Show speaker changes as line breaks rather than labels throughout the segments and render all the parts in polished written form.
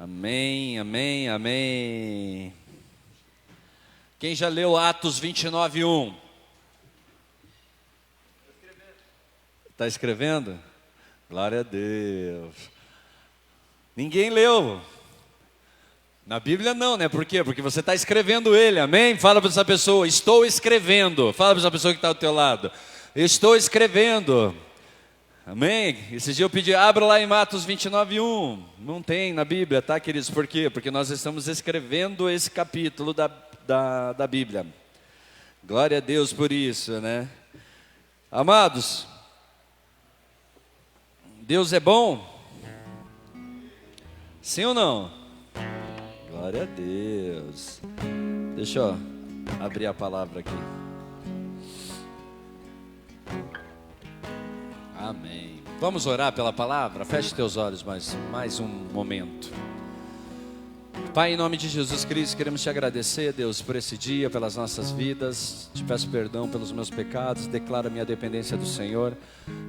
Amém, amém, amém. Quem já leu Atos 29:1? Está escrevendo? Glória a Deus. Ninguém leu. Na Bíblia não, né? Por quê? Porque você está escrevendo ele, amém? Fala para essa pessoa, estou escrevendo. Fala para essa pessoa que está ao teu lado, estou escrevendo. Amém? Esse dia eu pedi, abra lá em Atos 29:1. Não tem na Bíblia, tá, queridos? Por quê? Porque nós estamos escrevendo esse capítulo da Bíblia. Glória a Deus por isso, né? Amados, Deus é bom? Sim ou não? Glória a Deus. Deixa eu abrir a palavra aqui. Amém. Vamos orar pela palavra? Feche teus olhos mais um momento. Pai, em nome de Jesus Cristo, queremos te agradecer, Deus, por esse dia, pelas nossas vidas. Te peço perdão pelos meus pecados, declaro minha dependência do Senhor.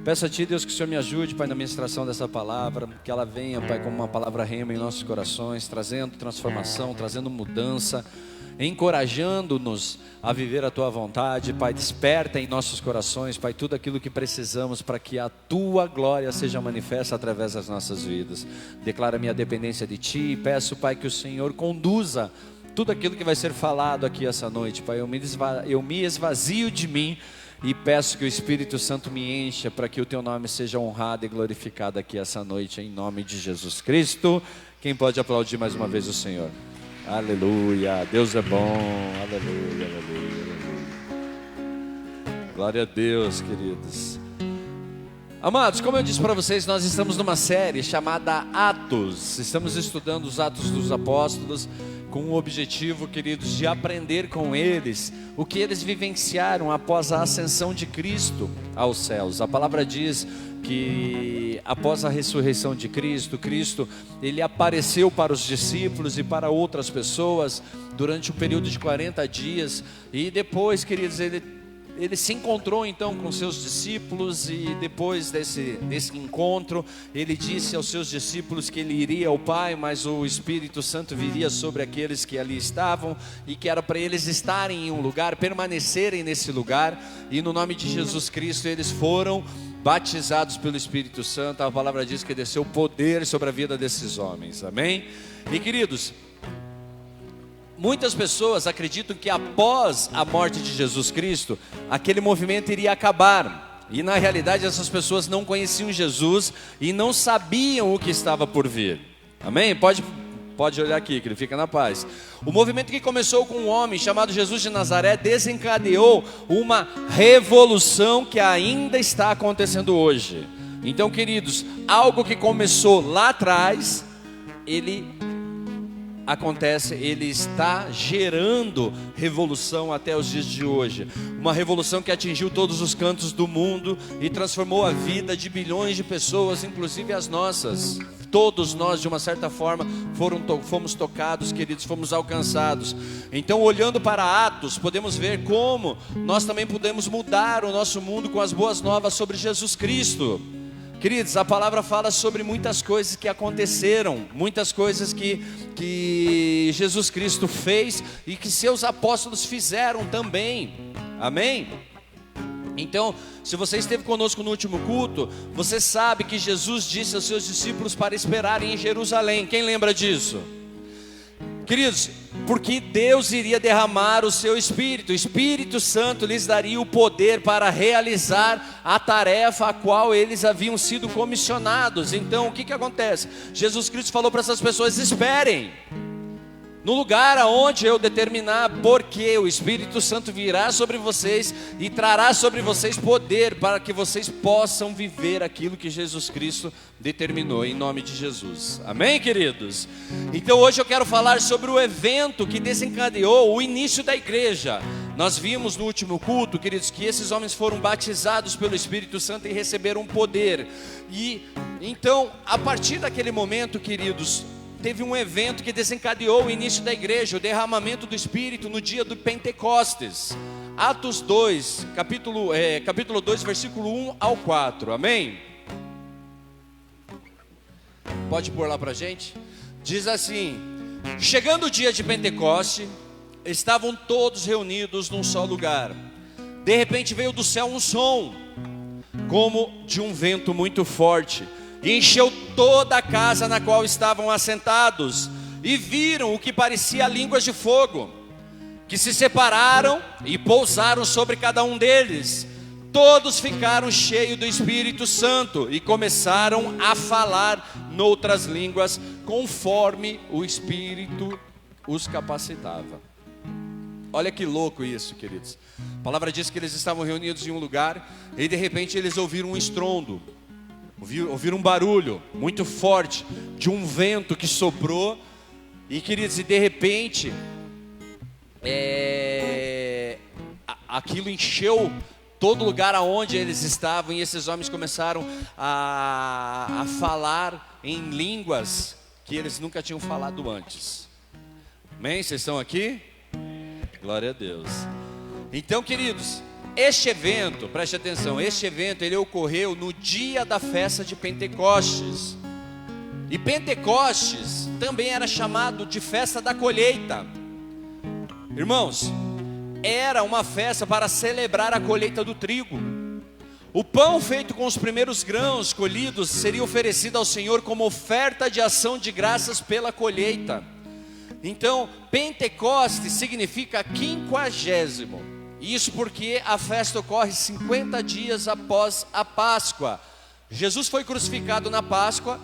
Peço a Ti, Deus, que o Senhor me ajude, Pai, na ministração dessa palavra, que ela venha, Pai, como uma palavra rema em nossos corações, trazendo transformação, trazendo mudança, encorajando-nos a viver a Tua vontade. Pai, desperta em nossos corações, Pai, tudo aquilo que precisamos para que a Tua glória seja manifesta através das nossas vidas. Declaro a minha dependência de Ti e peço, Pai, que o Senhor conduza tudo aquilo que vai ser falado aqui essa noite. Pai, eu me esvazio de mim e peço que o Espírito Santo me encha para que o Teu nome seja honrado e glorificado aqui essa noite, em nome de Jesus Cristo. Quem pode aplaudir mais uma vez o Senhor? Aleluia, Deus é bom, aleluia, aleluia, aleluia. Glória a Deus, queridos. Amados, como eu disse para vocês, nós estamos numa série chamada Atos. Estamos estudando os Atos dos Apóstolos com o objetivo, queridos, de aprender com eles o que eles vivenciaram após a ascensão de Cristo aos céus. A palavra diz que após a ressurreição de Cristo, ele apareceu para os discípulos e para outras pessoas durante um período de 40 dias. E depois, queridos, ele se encontrou então com seus discípulos, e depois desse encontro, ele disse aos seus discípulos que ele iria ao Pai, mas o Espírito Santo viria sobre aqueles que ali estavam, e que era para eles estarem em um lugar, permanecerem nesse lugar, e no nome de Jesus Cristo eles foram batizados pelo Espírito Santo. A palavra diz que desceu poder sobre a vida desses homens, amém? E queridos, muitas pessoas acreditam que após a morte de Jesus Cristo, aquele movimento iria acabar. E na realidade essas pessoas não conheciam Jesus e não sabiam o que estava por vir. Amém? Pode olhar aqui, que ele fica na paz. O movimento que começou com um homem chamado Jesus de Nazaré desencadeou uma revolução que ainda está acontecendo hoje. Então, queridos, algo que começou lá atrás, ele está gerando revolução até os dias de hoje. Uma revolução que atingiu todos os cantos do mundo e transformou a vida de bilhões de pessoas, inclusive as nossas. Todos nós, de uma certa forma, fomos tocados, queridos, fomos alcançados. Então, olhando para Atos, podemos ver como nós também podemos mudar o nosso mundo com as boas novas sobre Jesus Cristo. Queridos, a palavra fala sobre muitas coisas que aconteceram, muitas coisas que Jesus Cristo fez e que seus apóstolos fizeram também, amém? Então, se você esteve conosco no último culto, você sabe que Jesus disse aos seus discípulos para esperarem em Jerusalém. Quem lembra disso? Queridos, porque Deus iria derramar o seu Espírito, o Espírito Santo lhes daria o poder para realizar a tarefa a qual eles haviam sido comissionados. Então, o que acontece? Jesus Cristo falou para essas pessoas: esperem no lugar aonde eu determinar, porque o Espírito Santo virá sobre vocês e trará sobre vocês poder para que vocês possam viver aquilo que Jesus Cristo determinou, em nome de Jesus. Amém, queridos? Então hoje eu quero falar sobre o evento que desencadeou o início da igreja. Nós vimos no último culto, queridos, que esses homens foram batizados pelo Espírito Santo e receberam poder. E então, a partir daquele momento, queridos, teve um evento que desencadeou o início da igreja, o derramamento do Espírito no dia do Pentecostes. Atos 2, capítulo 2, versículo 1 ao 4, amém? Pode pôr lá pra gente? Diz assim: chegando o dia de Pentecoste, estavam todos reunidos num só lugar. De repente veio do céu um som, como de um vento muito forte, e encheu toda a casa na qual estavam assentados, e viram o que parecia línguas de fogo, que se separaram e pousaram sobre cada um deles. Todos ficaram cheios do Espírito Santo e começaram a falar noutras línguas, conforme o Espírito os capacitava. Olha que louco isso, queridos. A palavra diz que eles estavam reunidos em um lugar, e de repente eles ouviram um estrondo, ouviram um barulho muito forte, de um vento que soprou, e queridos, e de repente, aquilo encheu todo lugar aonde eles estavam, e esses homens começaram a falar em línguas que eles nunca tinham falado antes. Amém? Vocês estão aqui? Glória a Deus. Então, queridos, este evento, preste atenção, este evento ele ocorreu no dia da festa de Pentecostes. E Pentecostes também era chamado de festa da colheita. Irmãos, era uma festa para celebrar a colheita do trigo. O pão feito com os primeiros grãos colhidos seria oferecido ao Senhor como oferta de ação de graças pela colheita. Então, Pentecostes significa 50º. Isso porque a festa ocorre 50 dias após a Páscoa. Jesus foi crucificado na Páscoa,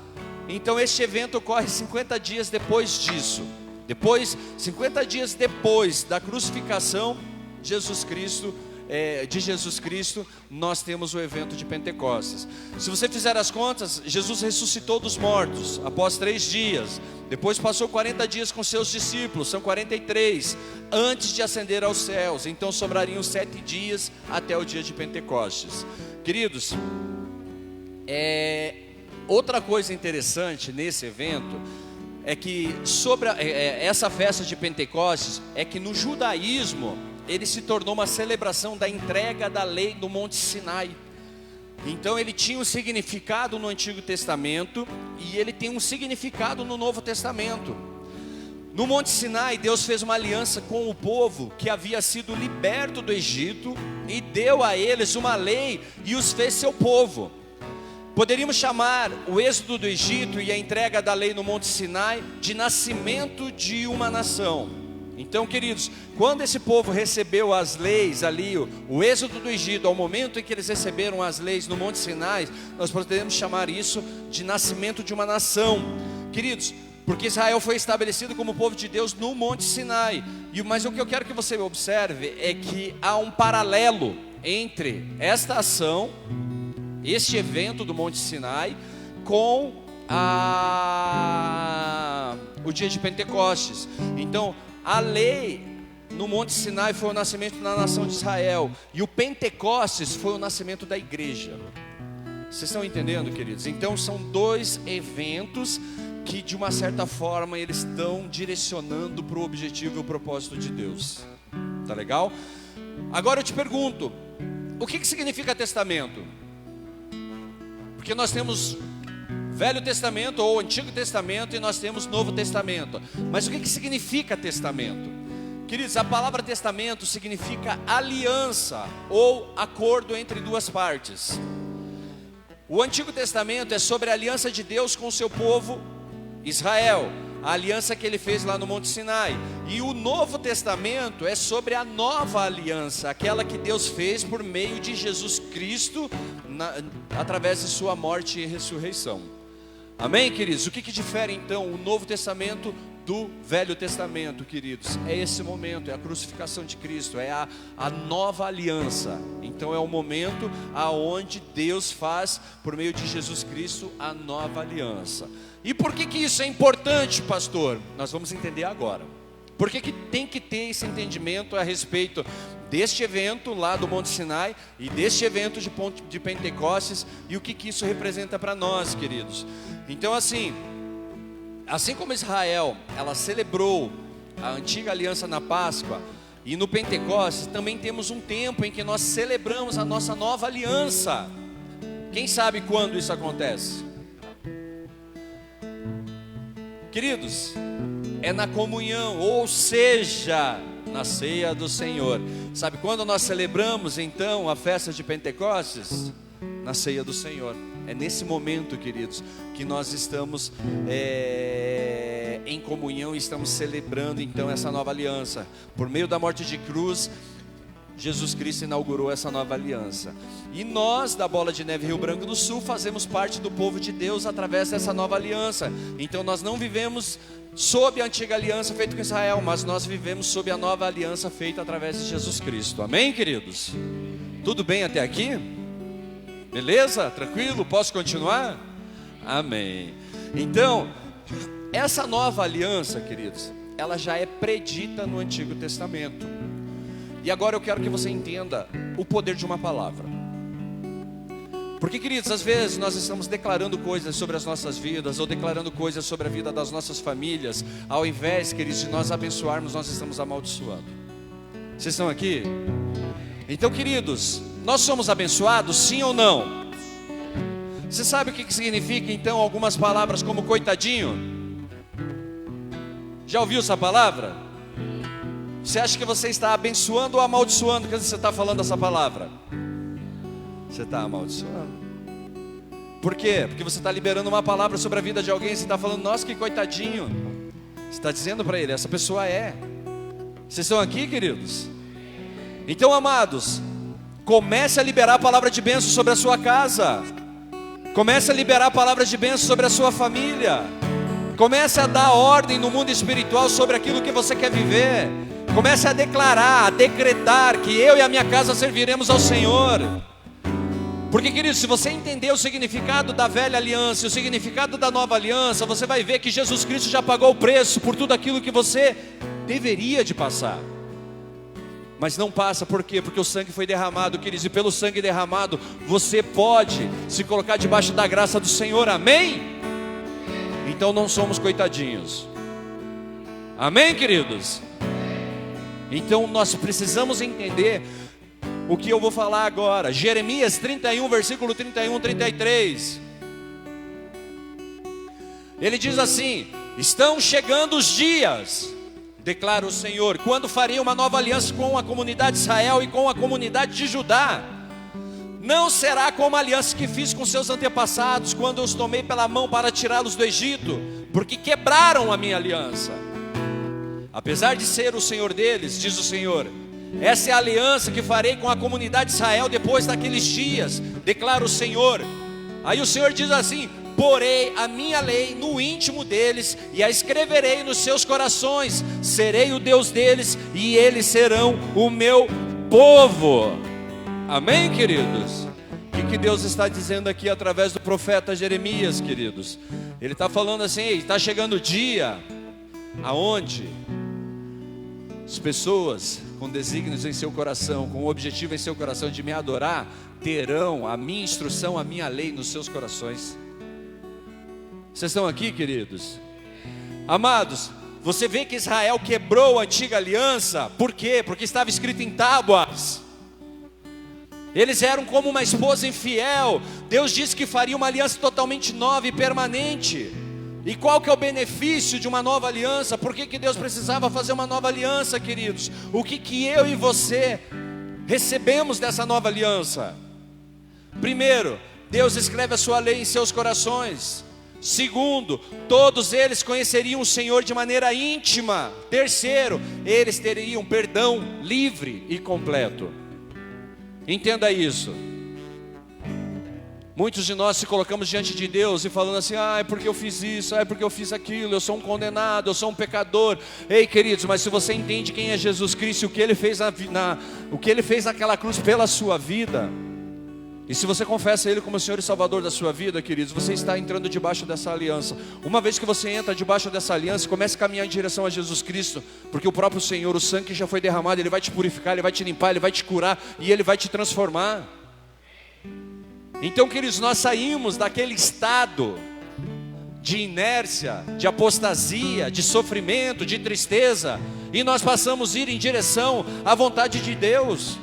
então este evento ocorre 50 dias depois disso. Depois, 50 dias depois da crucificação de Jesus Cristo, nós temos o evento de Pentecostes. Se você fizer as contas, Jesus ressuscitou dos mortos após 3 dias. Depois passou 40 dias com seus discípulos, são 43, antes de ascender aos céus. Então sobrariam 7 dias até o dia de Pentecostes. Queridos, outra coisa interessante nesse evento é que sobre essa festa de Pentecostes, é que no judaísmo ele se tornou uma celebração da entrega da lei no Monte Sinai. Então ele tinha um significado no Antigo Testamento e ele tem um significado no Novo Testamento. No Monte Sinai, Deus fez uma aliança com o povo que havia sido liberto do Egito e deu a eles uma lei e os fez seu povo. Poderíamos chamar o êxodo do Egito e a entrega da lei no Monte Sinai de nascimento de uma nação. Então, queridos, quando esse povo recebeu as leis ali, o êxodo do Egito, ao momento em que eles receberam as leis no Monte Sinai, nós podemos chamar isso de nascimento de uma nação. Queridos, porque Israel foi estabelecido como povo de Deus no Monte Sinai. Mas o que eu quero que você observe é que há um paralelo entre esta ação, este evento do Monte Sinai, com o dia de Pentecostes. Então, a lei no Monte Sinai foi o nascimento da nação de Israel, e o Pentecostes foi o nascimento da igreja. Vocês estão entendendo, queridos? Então são 2 eventos que de uma certa forma eles estão direcionando para o objetivo e o propósito de Deus. Tá legal? Agora eu te pergunto, o que significa testamento? Porque nós temos Velho Testamento ou Antigo Testamento e nós temos Novo Testamento. Mas o que significa testamento? Queridos, a palavra testamento significa aliança ou acordo entre 2 partes. O Antigo Testamento é sobre a aliança de Deus com o seu povo Israel, a aliança que ele fez lá no Monte Sinai. E o Novo Testamento é sobre a nova aliança, aquela que Deus fez por meio de Jesus Cristo, através de sua morte e ressurreição. Amém, queridos? O que difere então o Novo Testamento do Velho Testamento, queridos? É esse momento, é a crucificação de Cristo, é a nova aliança. Então é o momento aonde Deus faz, por meio de Jesus Cristo, a nova aliança. E por que isso é importante, pastor? Nós vamos entender agora. Por que tem que ter esse entendimento a respeito deste evento lá do Monte Sinai e deste evento de Pentecostes, e o que isso representa para nós, queridos? Então assim como Israel, ela celebrou a antiga aliança na Páscoa, e no Pentecostes também temos um tempo em que nós celebramos a nossa nova aliança. Quem sabe quando isso acontece? Queridos, é na comunhão, ou seja, na ceia do Senhor. Sabe quando nós celebramos então a festa de Pentecostes? Na ceia do Senhor. É nesse momento, queridos, que nós estamos em comunhão e estamos celebrando então essa nova aliança. Por meio da morte de cruz, Jesus Cristo inaugurou essa nova aliança. E nós, da Bola de Neve Rio Branco do Sul, fazemos parte do povo de Deus através dessa nova aliança. Então nós não vivemos sob a antiga aliança feita com Israel, mas nós vivemos sob a nova aliança feita através de Jesus Cristo. Amém, queridos? Tudo bem até aqui? Beleza? Tranquilo? Posso continuar? Amém. Então, essa nova aliança, queridos, ela já é predita no Antigo Testamento. E agora eu quero que você entenda o poder de uma palavra. Porque, queridos, às vezes nós estamos declarando coisas sobre as nossas vidas, ou declarando coisas sobre a vida das nossas famílias. Ao invés, queridos, de nós abençoarmos, nós estamos amaldiçoando. Vocês estão aqui? Então, queridos, nós somos abençoados, sim ou não? Você sabe o que significa então algumas palavras como coitadinho? Já ouviu essa palavra? Você acha que você está abençoando ou amaldiçoando quando você está falando essa palavra? Você está amaldiçoando. Por quê? Porque você está liberando uma palavra sobre a vida de alguém. Você está falando, nossa, que coitadinho. Você está dizendo para ele, essa pessoa é. Vocês estão aqui, queridos? Então, amados, comece a liberar a palavra de bênção sobre a sua casa. Comece a liberar a palavra de bênção sobre a sua família. Comece a dar ordem no mundo espiritual sobre aquilo que você quer viver. Comece a declarar, a decretar que eu e a minha casa serviremos ao Senhor. Porque, querido, se você entender o significado da velha aliança e o significado da nova aliança, você vai ver que Jesus Cristo já pagou o preço por tudo aquilo que você deveria de passar. Mas não passa, por quê? Porque o sangue foi derramado, queridos, e pelo sangue derramado, você pode se colocar debaixo da graça do Senhor, amém? Então não somos coitadinhos, amém, queridos? Então nós precisamos entender o que eu vou falar agora. Jeremias 31, versículo 31, 33. Ele diz assim: estão chegando os dias, declara o Senhor, quando farei uma nova aliança com a comunidade de Israel e com a comunidade de Judá. Não será como a aliança que fiz com seus antepassados, quando eu os tomei pela mão para tirá-los do Egito, porque quebraram a minha aliança. Apesar de ser o Senhor deles, diz o Senhor, essa é a aliança que farei com a comunidade de Israel depois daqueles dias, declara o Senhor. Aí o Senhor diz assim: porei a minha lei no íntimo deles e a escreverei nos seus corações. Serei o Deus deles e eles serão o meu povo. Amém, queridos? O que Deus está dizendo aqui através do profeta Jeremias, queridos? Ele está falando assim: está chegando o dia aonde as pessoas com desígnios em seu coração, com o objetivo em seu coração de me adorar, terão a minha instrução, a minha lei nos seus corações. Vocês estão aqui, queridos? Amados, você vê que Israel quebrou a antiga aliança. Por quê? Porque estava escrito em tábuas. Eles eram como uma esposa infiel. Deus disse que faria uma aliança totalmente nova e permanente. E qual que é o benefício de uma nova aliança? Por que Deus precisava fazer uma nova aliança, queridos? O que eu e você recebemos dessa nova aliança? Primeiro, Deus escreve a sua lei em seus corações. Segundo, todos eles conheceriam o Senhor de maneira íntima. Terceiro, eles teriam perdão livre e completo. Entenda isso. Muitos de nós se colocamos diante de Deus e falando assim: é porque eu fiz isso, é porque eu fiz aquilo, eu sou um condenado, eu sou um pecador. Ei, queridos, mas se você entende quem é Jesus Cristo e o que Ele fez o que Ele fez naquela cruz pela sua vida, e se você confessa Ele como Senhor e Salvador da sua vida, queridos, você está entrando debaixo dessa aliança. Uma vez que você entra debaixo dessa aliança, comece a caminhar em direção a Jesus Cristo, porque o próprio Senhor, o sangue que já foi derramado, Ele vai te purificar, Ele vai te limpar, Ele vai te curar e Ele vai te transformar. Então, queridos, nós saímos daquele estado de inércia, de apostasia, de sofrimento, de tristeza, e nós passamos a ir em direção à vontade de Deus.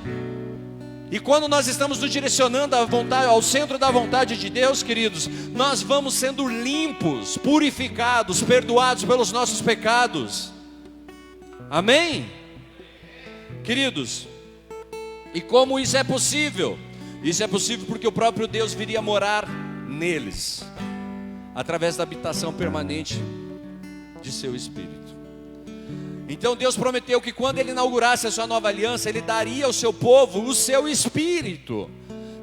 E quando nós estamos nos direcionando à vontade, ao centro da vontade de Deus, queridos, nós vamos sendo limpos, purificados, perdoados pelos nossos pecados. Amém? Queridos, e como isso é possível? Isso é possível porque o próprio Deus viria morar neles, através da habitação permanente de seu Espírito. Então Deus prometeu que quando Ele inaugurasse a sua nova aliança, Ele daria ao seu povo o seu Espírito.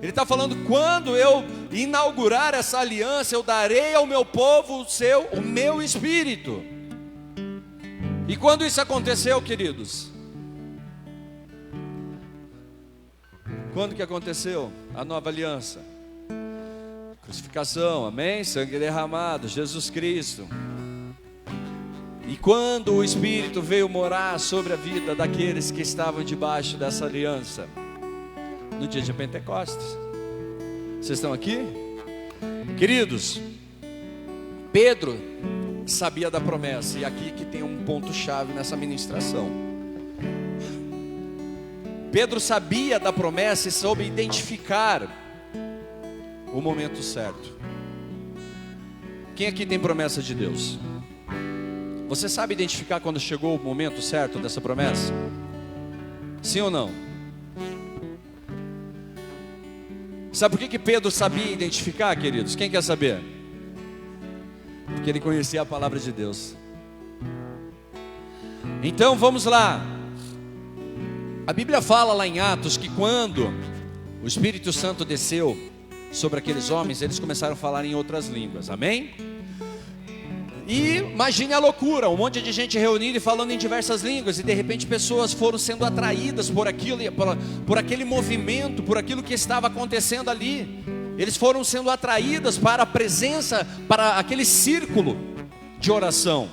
Ele está falando, quando eu inaugurar essa aliança, eu darei ao meu povo o meu Espírito. E quando isso aconteceu, queridos? Quando que aconteceu a nova aliança? Crucificação, amém? Sangue derramado, Jesus Cristo. E quando o Espírito veio morar sobre a vida daqueles que estavam debaixo dessa aliança? No dia de Pentecostes. Vocês estão aqui? Queridos, Pedro sabia da promessa. E aqui que tem um ponto-chave nessa ministração. Pedro sabia da promessa e soube identificar o momento certo. Quem aqui tem promessa de Deus? Você sabe identificar quando chegou o momento certo dessa promessa? Sim ou não? Sabe por que Pedro sabia identificar, queridos? Quem quer saber? Porque ele conhecia a palavra de Deus. Então vamos lá. A Bíblia fala lá em Atos que quando o Espírito Santo desceu sobre aqueles homens, eles começaram a falar em outras línguas, amém? E imagine a loucura, um monte de gente reunida e falando em diversas línguas, e de repente pessoas foram sendo atraídas por aquilo, por aquele movimento, por aquilo que estava acontecendo ali. Eles foram sendo atraídas para a presença, para aquele círculo de oração.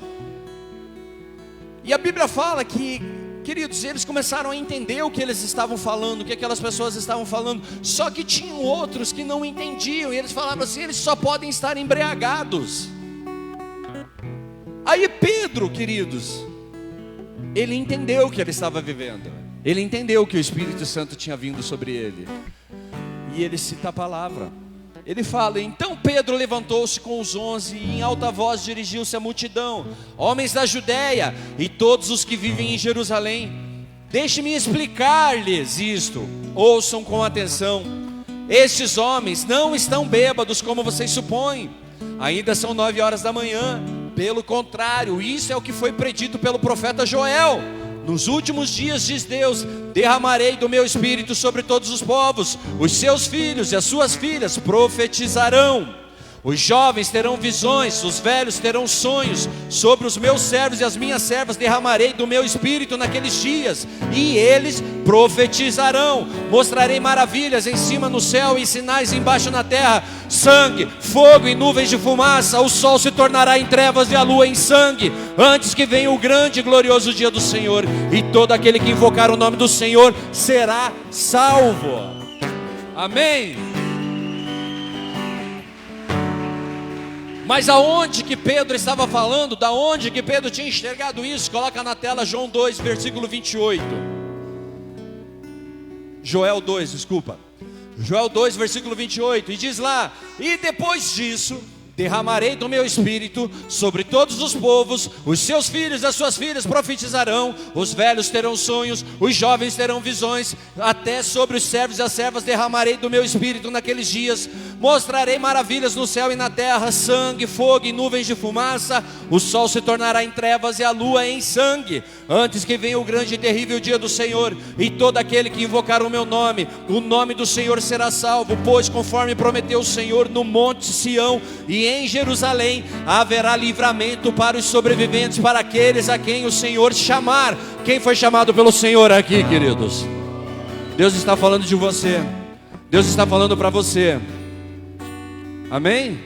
E a Bíblia fala que, queridos, eles começaram a entender o que eles estavam falando, o que aquelas pessoas estavam falando. Só que tinham outros que não entendiam, e eles falavam assim: eles só podem estar embriagados. Aí Pedro, queridos, ele entendeu o que ele estava vivendo. Ele entendeu que o Espírito Santo tinha vindo sobre ele. E ele cita a palavra. Ele fala: então Pedro levantou-se com os 11 e em alta voz dirigiu-se à multidão: homens da Judéia e todos os que vivem em Jerusalém, deixe-me explicar-lhes isto. Ouçam com atenção. Estes homens não estão bêbados como vocês supõem. Ainda são 9 horas da manhã. Pelo contrário, isso é o que foi predito pelo profeta Joel. Nos últimos dias, diz Deus, derramarei do meu espírito sobre todos os povos. Os seus filhos e as suas filhas profetizarão. Os jovens terão visões, os velhos terão sonhos. Sobre os meus servos e as minhas servas derramarei do meu espírito naqueles dias, e eles profetizarão. Mostrarei maravilhas em cima no céu e sinais embaixo na terra: sangue, fogo e nuvens de fumaça. O sol se tornará em trevas e a lua em sangue, antes que venha o grande e glorioso dia do Senhor. E todo aquele que invocar o nome do Senhor será salvo. Amém. Mas aonde que Pedro estava falando? Da onde que Pedro tinha enxergado isso? Coloca na tela João 2, versículo 28. Joel 2, desculpa. Joel 2, versículo 28. E diz lá: e depois disso derramarei do meu espírito sobre todos os povos. Os seus filhos e as suas filhas profetizarão. Os velhos terão sonhos, os jovens terão visões. Até sobre os servos e as servas derramarei do meu espírito naqueles dias. Mostrarei maravilhas no céu e na terra: sangue, fogo e nuvens de fumaça. O sol se tornará em trevas e a lua em sangue, antes que venha o grande e terrível dia do Senhor. E todo aquele que invocar o meu nome, o nome do Senhor será salvo. Pois conforme prometeu o Senhor, no monte Sião e em Jerusalém haverá livramento para os sobreviventes, para aqueles a quem o Senhor chamar. Quem foi chamado pelo Senhor aqui, queridos? Deus está falando de você. Deus está falando para você. Amém?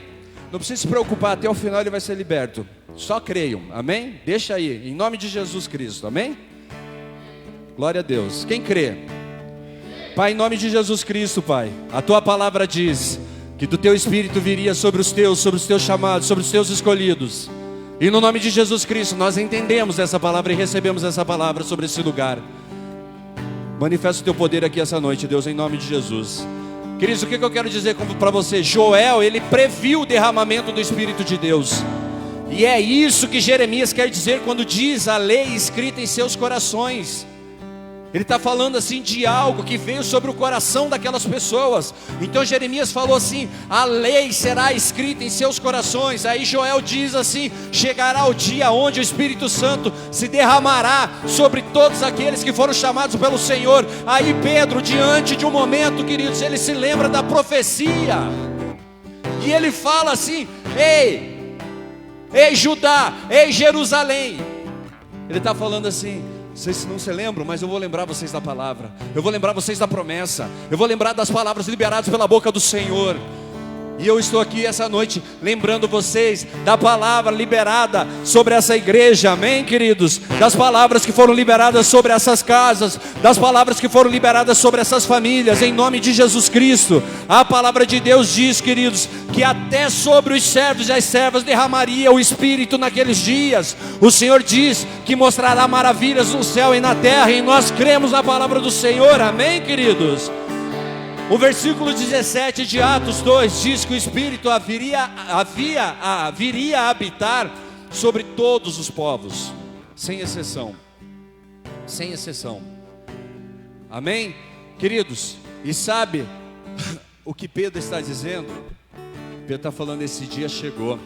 Não precisa se preocupar, até o final ele vai ser liberto. Só creiam, amém? Deixa aí, em nome de Jesus Cristo, amém? Glória a Deus. Quem crê? Pai, em nome de Jesus Cristo, Pai, a tua palavra diz que do teu Espírito viria sobre os teus chamados, sobre os teus escolhidos. E no nome de Jesus Cristo nós entendemos essa palavra e recebemos essa palavra sobre esse lugar. Manifesta o teu poder aqui essa noite, Deus, em nome de Jesus. Queridos, o que eu quero dizer para você? Joel, ele previu o derramamento do Espírito de Deus. E é isso que Jeremias quer dizer quando diz a lei escrita em seus corações. Ele está falando assim de algo que veio sobre o coração daquelas pessoas. Então Jeremias falou assim: a lei será escrita em seus corações. Aí Joel diz assim: chegará o dia onde o Espírito Santo se derramará sobre todos aqueles que foram chamados pelo Senhor. Aí Pedro, diante de um momento, queridos, ele se lembra da profecia. E ele fala assim: ei Judá, ei Jerusalém. Ele está falando assim: vocês não se lembram, mas eu vou lembrar vocês da palavra. Eu vou lembrar vocês da promessa. Eu vou lembrar das palavras liberadas pela boca do Senhor. E eu estou aqui essa noite lembrando vocês da palavra liberada sobre essa igreja, amém, queridos? Das palavras que foram liberadas sobre essas casas, das palavras que foram liberadas sobre essas famílias, em nome de Jesus Cristo. A palavra de Deus diz, queridos, que até sobre os servos e as servas derramaria o Espírito naqueles dias. O Senhor diz que mostrará maravilhas no céu e na terra, e nós cremos na palavra do Senhor, amém, queridos? O versículo 17 de Atos 2 diz que o Espírito viria a habitar sobre todos os povos, sem exceção. Sem exceção. Amém? Queridos, e sabe o que Pedro está dizendo? Pedro está falando: esse dia chegou.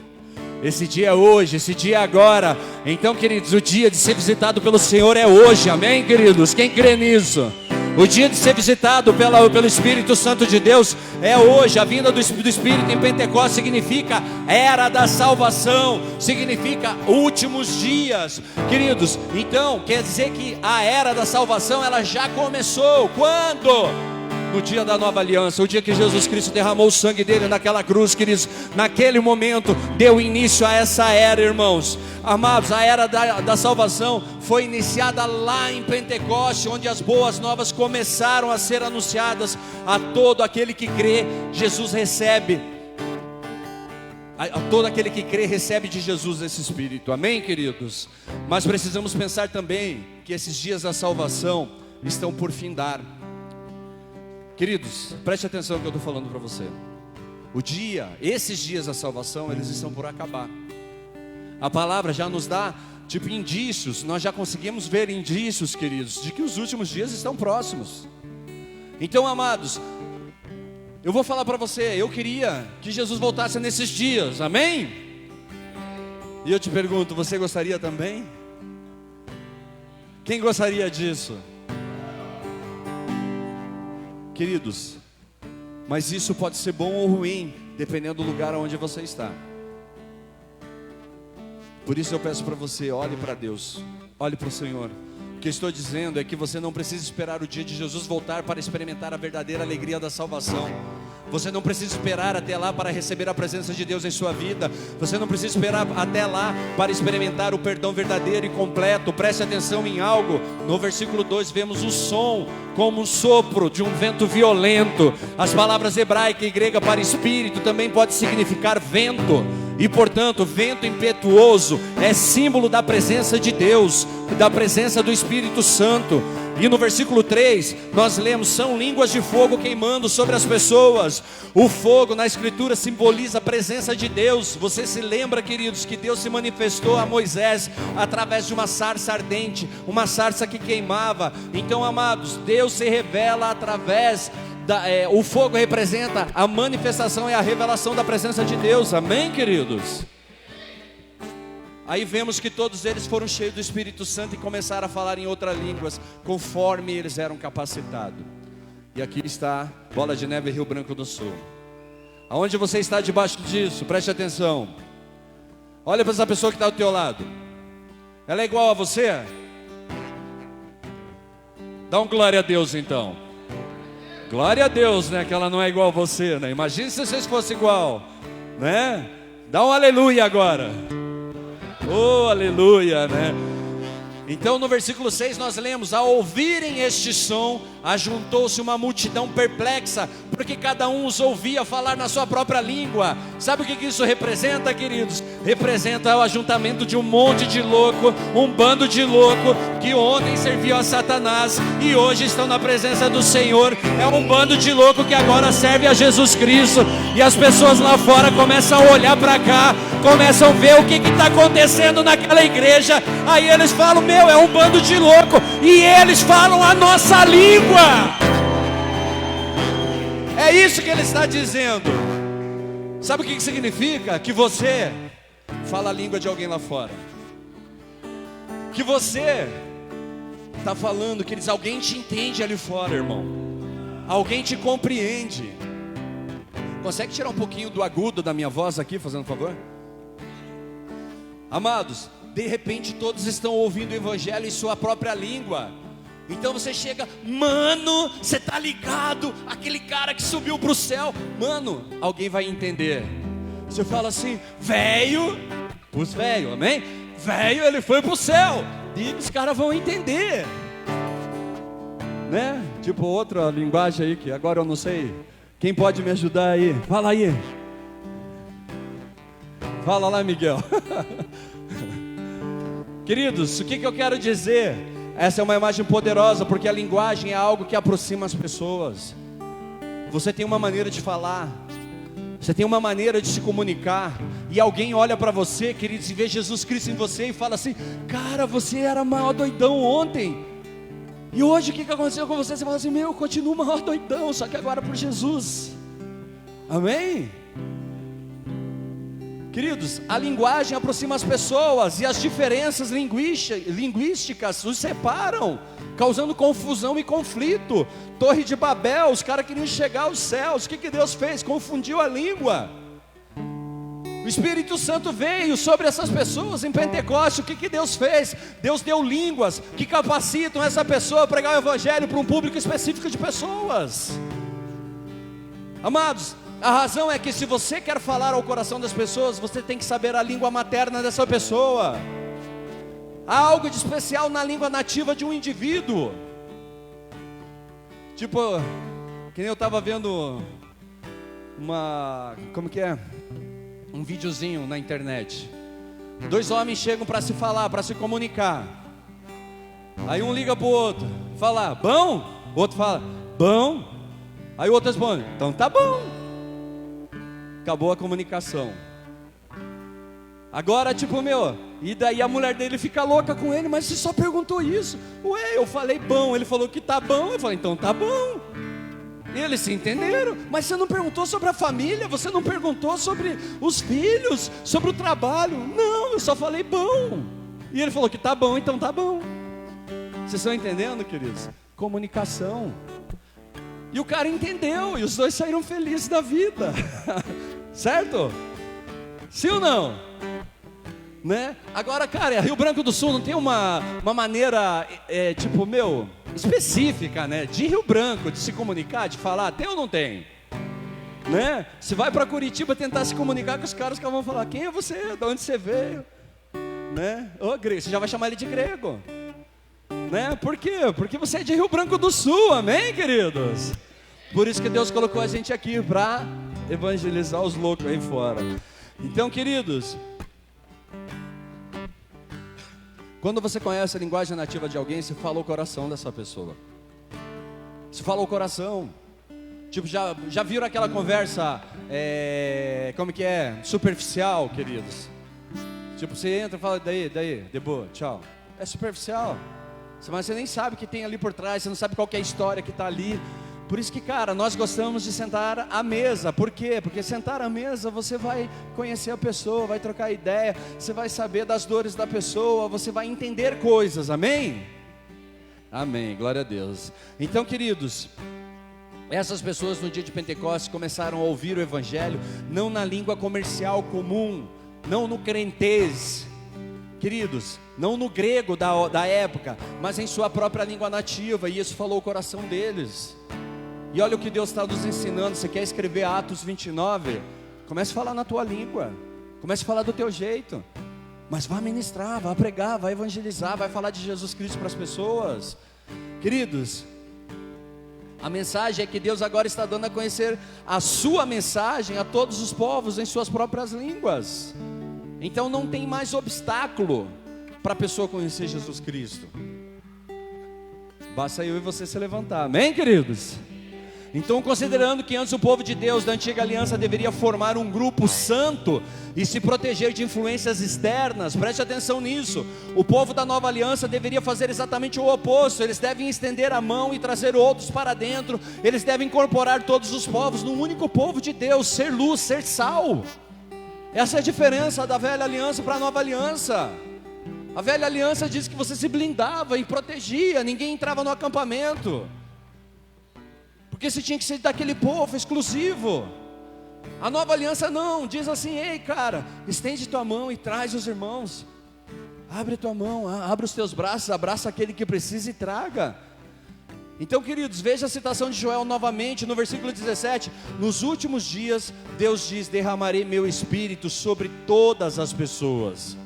Esse dia é hoje, esse dia é agora. Então, queridos, o dia de ser visitado pelo Senhor é hoje, amém, queridos? Quem crê nisso? O dia de ser visitado pelo Espírito Santo de Deus é hoje. A vinda do Espírito em Pentecostes significa era da salvação, significa últimos dias, queridos. Então, quer dizer que a era da salvação, ela já começou. Quando? No dia da nova aliança, o dia que Jesus Cristo derramou o sangue dele naquela cruz, queridos. Naquele momento deu início a essa era, irmãos. Amados, a era da salvação foi iniciada lá em Pentecostes, onde as boas novas começaram a ser anunciadas a todo aquele que crê. Jesus recebe, a todo aquele que crê recebe de Jesus esse Espírito, amém, queridos? Mas precisamos pensar também que esses dias da salvação estão por findar. Queridos, preste atenção no que eu estou falando para você. Esses dias da salvação, eles estão por acabar. A palavra já nos dá, indícios. Nós já conseguimos ver indícios, queridos, de que os últimos dias estão próximos. Então, amados, eu vou falar para você, eu queria que Jesus voltasse nesses dias, amém? E eu te pergunto, você gostaria também? Quem gostaria disso? Queridos, mas isso pode ser bom ou ruim, dependendo do lugar onde você está. Por isso eu peço para você, olhe para Deus, olhe para o Senhor. O que eu estou dizendo é que você não precisa esperar o dia de Jesus voltar para experimentar a verdadeira alegria da salvação. Você não precisa esperar até lá para receber a presença de Deus em sua vida. Você não precisa esperar até lá para experimentar o perdão verdadeiro e completo. Preste atenção em algo. No versículo 2 vemos o som como um sopro de um vento violento. As palavras hebraica e grega para espírito também pode significar vento. E portanto, vento impetuoso é símbolo da presença de Deus, da presença do Espírito Santo. E no versículo 3, nós lemos: são línguas de fogo queimando sobre as pessoas. O fogo na escritura simboliza a presença de Deus. Você se lembra, queridos, que Deus se manifestou a Moisés através de uma sarça ardente, uma sarça que queimava. Então, amados, Deus se revela através o fogo representa a manifestação e a revelação da presença de Deus, amém, queridos? Aí vemos que todos eles foram cheios do Espírito Santo e começaram a falar em outras línguas, conforme eles eram capacitados. E aqui está Bola de Neve, Rio Branco do Sul. Aonde você está debaixo disso? Preste atenção. Olha para essa pessoa que está do teu lado. Ela é igual a você? Dá um glória a Deus então. Glória a Deus, né? Que ela não é igual a você, né? Imagine se vocês fossem igual, né? Dá um aleluia agora. Oh, aleluia, né? Então no versículo 6 nós lemos: ao ouvirem este som, ajuntou-se uma multidão perplexa, porque cada um os ouvia falar na sua própria língua. Sabe o que isso representa, queridos? Representa o ajuntamento de um monte de louco, um bando de louco, que ontem serviu a Satanás e hoje estão na presença do Senhor. É um bando de louco que agora serve a Jesus Cristo, e as pessoas lá fora começam a olhar para cá, começam a ver o que está acontecendo naquela igreja. Aí eles falam: meu, é um bando de louco, e eles falam a nossa língua. É isso que ele está dizendo. Sabe o que significa? Que você fala a língua de alguém lá fora, que você está falando, que alguém te entende ali fora, irmão. Alguém te compreende. Consegue tirar um pouquinho do agudo da minha voz aqui, fazendo um favor? Amados, de repente todos estão ouvindo o evangelho em sua própria língua. Então você chega: mano, você tá ligado? Aquele cara que subiu para o céu. Mano, alguém vai entender. Você fala assim: velho, os velhos, amém? Velho, ele foi para o céu. E os caras vão entender, né? Tipo outra linguagem aí que agora eu não sei. Quem pode me ajudar aí? Fala aí. Fala lá, Miguel. Queridos, o que eu quero dizer? Essa é uma imagem poderosa, porque a linguagem é algo que aproxima as pessoas. Você tem uma maneira de falar, você tem uma maneira de se comunicar, e alguém olha para você, queridos, e vê Jesus Cristo em você e fala assim: cara, você era maior doidão ontem, e hoje o que aconteceu com você? Você fala assim: meu, eu continuo maior doidão, só que agora por Jesus. Amém? Queridos, a linguagem aproxima as pessoas, e as diferenças linguísticas os separam, causando confusão e conflito. Torre de Babel, os caras queriam chegar aos céus. O que Deus fez? Confundiu a língua. O Espírito Santo veio sobre essas pessoas em Pentecostes. O que Deus fez? Deus deu línguas que capacitam essa pessoa a pregar o evangelho para um público específico de pessoas. Amados, a razão é que se você quer falar ao coração das pessoas, você tem que saber a língua materna dessa pessoa. Há algo de especial na língua nativa de um indivíduo. Tipo, que nem eu estava vendo um videozinho na internet. 2 homens chegam para se falar, para se comunicar. Aí um liga para o outro, fala: bom? O outro fala: bom. Aí o outro responde: então tá bom. Acabou a comunicação. Agora e daí a mulher dele fica louca com ele: mas você só perguntou isso. Ué, eu falei bom, ele falou que tá bom. Eu falei: então tá bom. E eles se entenderam. Mas você não perguntou sobre a família, você não perguntou sobre os filhos, sobre o trabalho. Não, eu só falei bom. E ele falou que tá bom, então tá bom. Vocês estão entendendo, queridos? Comunicação. E o cara entendeu, e os dois saíram felizes da vida. Certo? Sim ou não? Né? Agora, cara, Rio Branco do Sul não tem uma maneira, específica, né? De Rio Branco, de se comunicar, de falar, tem ou não tem? Né? Você vai para Curitiba tentar se comunicar com os caras que vão falar: quem é você? De onde você veio? Né? Ô, grego, você já vai chamar ele de grego. Né? Por quê? Porque você é de Rio Branco do Sul, amém, queridos? Por isso que Deus colocou a gente aqui, para evangelizar os loucos aí fora. Então, queridos, quando você conhece a linguagem nativa de alguém, você fala o coração dessa pessoa. Você fala o coração. Tipo, já viram aquela conversa, superficial, queridos? Tipo, você entra e fala: daí, de boa, tchau. É superficial. Mas você nem sabe o que tem ali por trás, você não sabe qual que é a história que está ali. Por isso que, cara, nós gostamos de sentar à mesa. Por quê? Porque sentar à mesa, você vai conhecer a pessoa, vai trocar ideia, você vai saber das dores da pessoa, você vai entender coisas, amém? Amém, glória a Deus. Então, queridos, essas pessoas no dia de Pentecostes começaram a ouvir o evangelho, não na língua comercial comum, não no crentez, queridos, não no grego da época, mas em sua própria língua nativa, e isso falou o coração deles. E olha o que Deus está nos ensinando. Você quer escrever Atos 29? Comece a falar na tua língua, comece a falar do teu jeito. Mas vá ministrar, vá pregar, vá evangelizar, vai falar de Jesus Cristo para as pessoas. Queridos, a mensagem é que Deus agora está dando a conhecer a sua mensagem a todos os povos em suas próprias línguas. Então não tem mais obstáculo para a pessoa conhecer Jesus Cristo. Basta eu e você se levantar, amém, queridos? Então, considerando que antes o povo de Deus da antiga aliança deveria formar um grupo santo e se proteger de influências externas, preste atenção nisso. O povo da nova aliança deveria fazer exatamente o oposto. Eles devem estender a mão e trazer outros para dentro. Eles devem incorporar todos os povos num único povo de Deus, ser luz, ser sal. Essa é a diferença da velha aliança para a nova aliança. A velha aliança diz que você se blindava e protegia, ninguém entrava no acampamento, porque você tinha que ser daquele povo exclusivo. A nova aliança não, diz assim: ei cara, estende tua mão e traz os irmãos. Abre tua mão, abre os teus braços, abraça aquele que precisa e traga. Então, queridos, veja a citação de Joel novamente, no versículo 17. Nos últimos dias, Deus diz: derramarei meu espírito sobre todas as pessoas.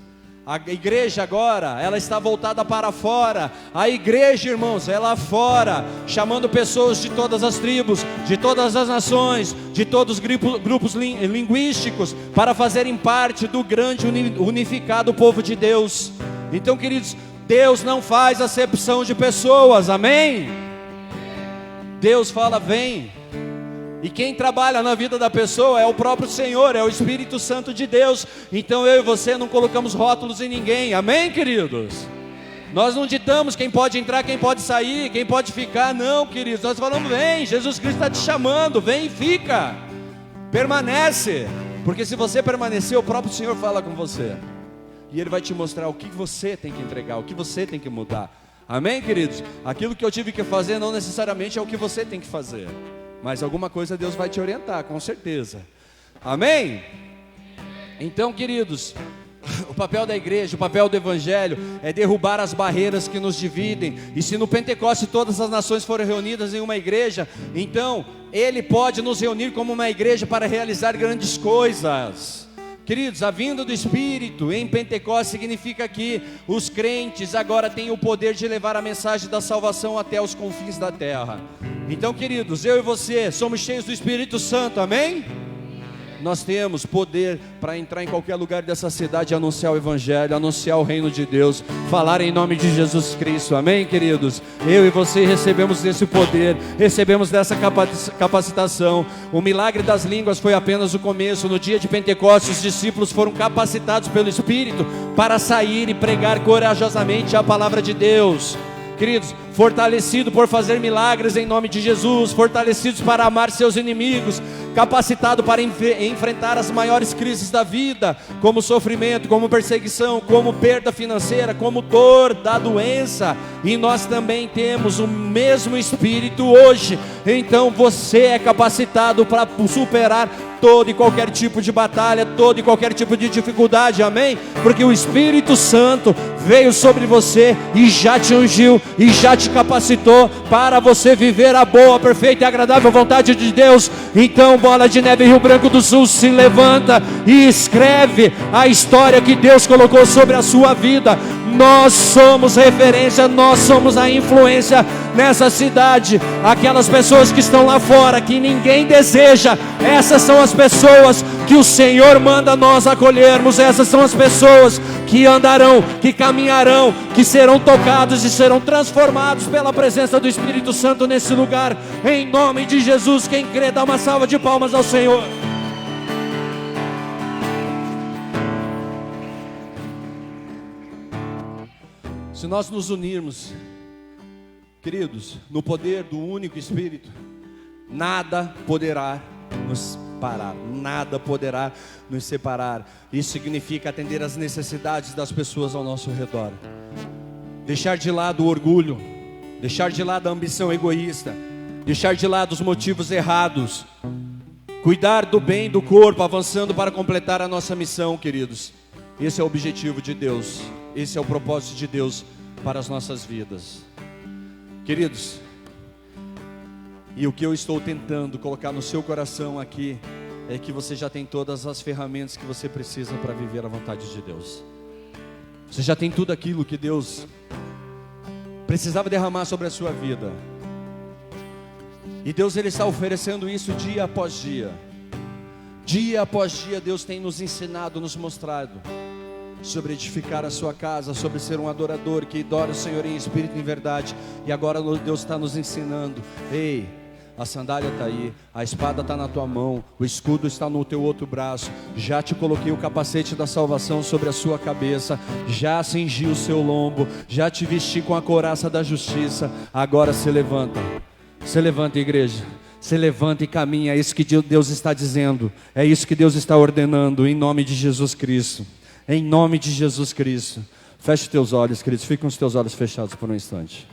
A igreja agora, ela está voltada para fora. A igreja, irmãos, é lá fora, chamando pessoas de todas as tribos, de todas as nações, de todos os grupos linguísticos, para fazerem parte do grande unificado povo de Deus. Então, queridos, Deus não faz acepção de pessoas, amém? Deus fala: vem. E quem trabalha na vida da pessoa é o próprio Senhor, é o Espírito Santo de Deus. Então eu e você não colocamos rótulos em ninguém, amém, queridos? Nós não ditamos quem pode entrar, quem pode sair, quem pode ficar, não, queridos. Nós falamos: vem, Jesus Cristo está te chamando, vem e fica, permanece. Porque se você permanecer, o próprio Senhor fala com você, e Ele vai te mostrar o que você tem que entregar, o que você tem que mudar, amém, queridos? Aquilo que eu tive que fazer não necessariamente é o que você tem que fazer, mas alguma coisa Deus vai te orientar, com certeza, amém? Então, queridos, o papel da igreja, o papel do evangelho é derrubar as barreiras que nos dividem. E se no Pentecoste todas as nações foram reunidas em uma igreja, então Ele pode nos reunir como uma igreja para realizar grandes coisas. Queridos, a vinda do Espírito em Pentecostes significa que os crentes agora têm o poder de levar a mensagem da salvação até os confins da terra. Então, queridos, eu e você somos cheios do Espírito Santo, amém? Nós temos poder para entrar em qualquer lugar dessa cidade e anunciar o Evangelho, anunciar o reino de Deus, falar em nome de Jesus Cristo, amém, queridos? Eu e você recebemos desse poder, recebemos dessa capacitação. O milagre das línguas foi apenas o começo. No dia de Pentecostes, os discípulos foram capacitados pelo Espírito para sair e pregar corajosamente a palavra de Deus. Queridos, fortalecido por fazer milagres em nome de Jesus, fortalecidos para amar seus inimigos, capacitado para enfrentar as maiores crises da vida, como sofrimento, como perseguição, como perda financeira, como dor da doença. E nós também temos o mesmo Espírito hoje. Então você é capacitado para superar todo e qualquer tipo de batalha, todo e qualquer tipo de dificuldade, amém? Porque o Espírito Santo veio sobre você e já te ungiu e já te capacitou para você viver a boa, perfeita e agradável vontade de Deus. Então, Bola de Neve Rio Branco do Sul, se levanta e escreve a história que Deus colocou sobre a sua vida. Nós somos referência, nós somos a influência nessa cidade. Aquelas pessoas que estão lá fora, que ninguém deseja, essas são as pessoas que o Senhor manda nós acolhermos. Essas são as pessoas que andarão, que caminharão, que serão tocados e serão transformados pela presença do Espírito Santo nesse lugar. Em nome de Jesus, quem crê, dá uma salva de palmas ao Senhor. Se nós nos unirmos, queridos, no poder do único Espírito, nada poderá nos parar, nada poderá nos separar. Isso significa atender às necessidades das pessoas ao nosso redor, deixar de lado o orgulho, deixar de lado a ambição egoísta, deixar de lado os motivos errados, cuidar do bem do corpo, avançando para completar a nossa missão, queridos. Esse é o objetivo de Deus, esse é o propósito de Deus para as nossas vidas, queridos. E o que eu estou tentando colocar no seu coração aqui é que você já tem todas as ferramentas que você precisa para viver a vontade de Deus. Você já tem tudo aquilo que Deus precisava derramar sobre a sua vida. E Deus, Ele está oferecendo isso dia após dia. Dia após dia Deus tem nos ensinado, nos mostrado sobre edificar a sua casa, sobre ser um adorador que adora o Senhor em espírito e em verdade. E agora Deus está nos ensinando: ei, a sandália está aí, a espada está na tua mão, o escudo está no teu outro braço. Já te coloquei o capacete da salvação sobre a sua cabeça, já cingi o seu lombo, já te vesti com a couraça da justiça. Agora se levanta, igreja. Se levanta e caminha. É isso que Deus está dizendo, é isso que Deus está ordenando, em nome de Jesus Cristo. Em nome de Jesus Cristo. Feche teus olhos, queridos, fique com os teus olhos fechados por um instante.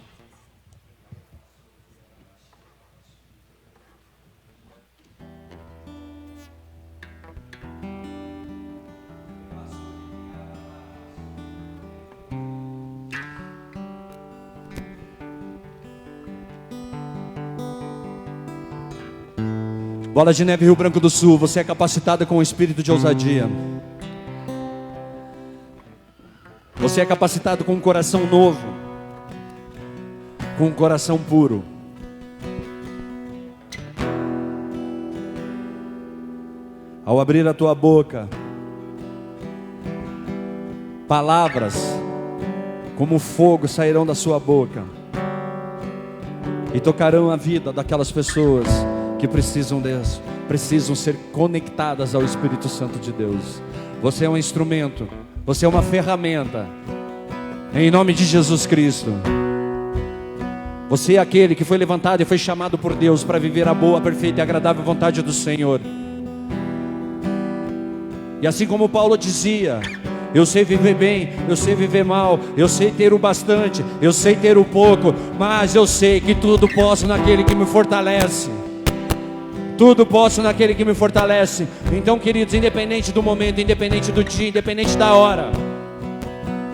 Bola de Neve, Rio Branco do Sul, você é capacitada com o espírito de ousadia. Você é capacitado com um coração novo, com um coração puro. Ao abrir a tua boca, palavras como fogo sairão da sua boca e tocarão a vida daquelas pessoas que precisam ser conectadas ao Espírito Santo de Deus. Você é um instrumento, você é uma ferramenta, em nome de Jesus Cristo. Você é aquele que foi levantado e foi chamado por Deus para viver a boa, perfeita e agradável vontade do Senhor. E assim como Paulo dizia: eu sei viver bem, eu sei viver mal, eu sei ter o bastante, eu sei ter o pouco, mas eu sei que tudo posso naquele que me fortalece. Tudo posso naquele que me fortalece. Então, queridos, independente do momento, independente do dia, independente da hora,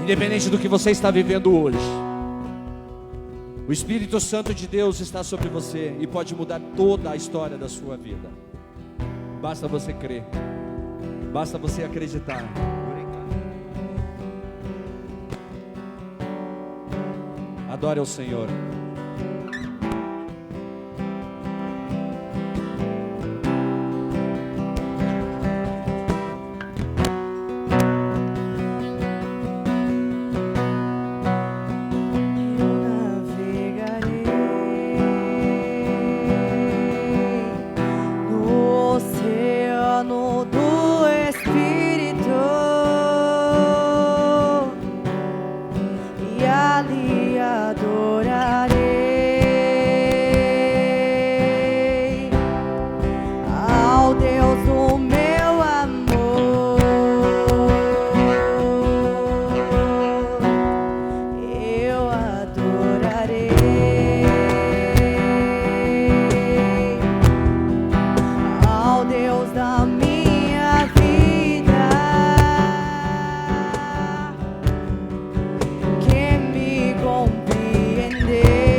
independente do que você está vivendo hoje, o Espírito Santo de Deus está sobre você e pode mudar toda a história da sua vida. Basta você crer, basta você acreditar. Adore ao Senhor.
Que me compreender.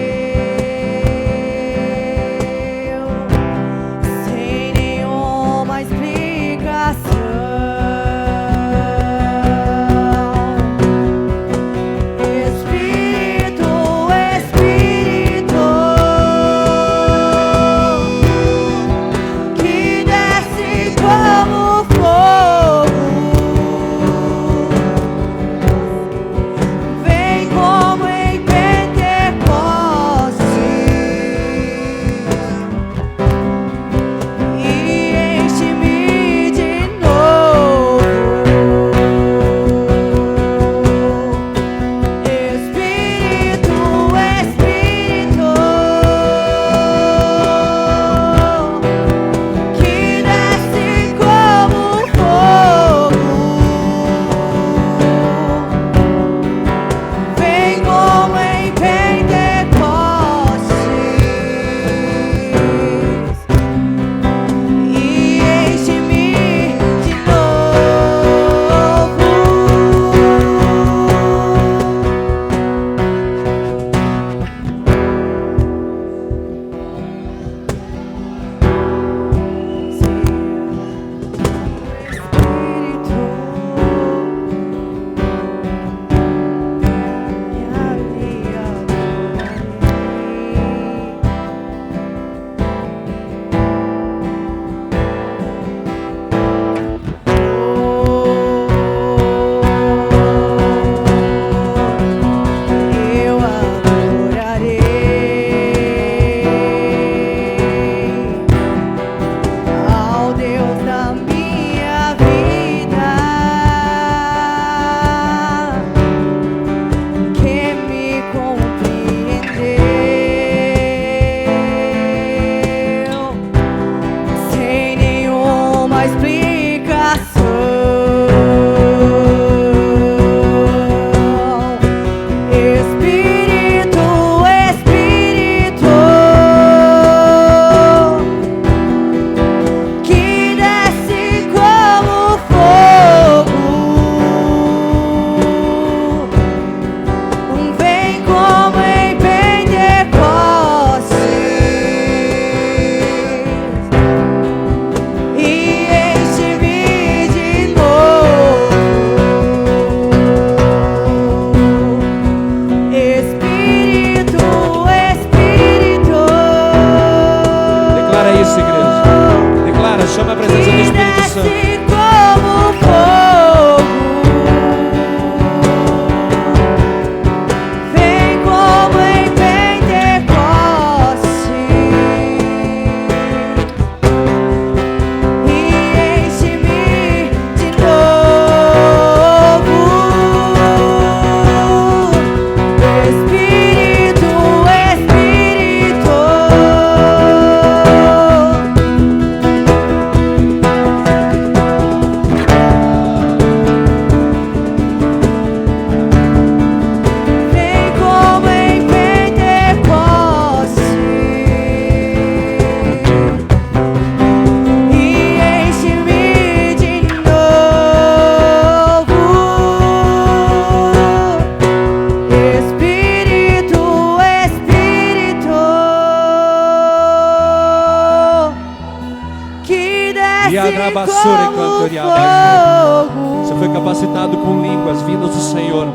Você foi capacitado com línguas vindas do Senhor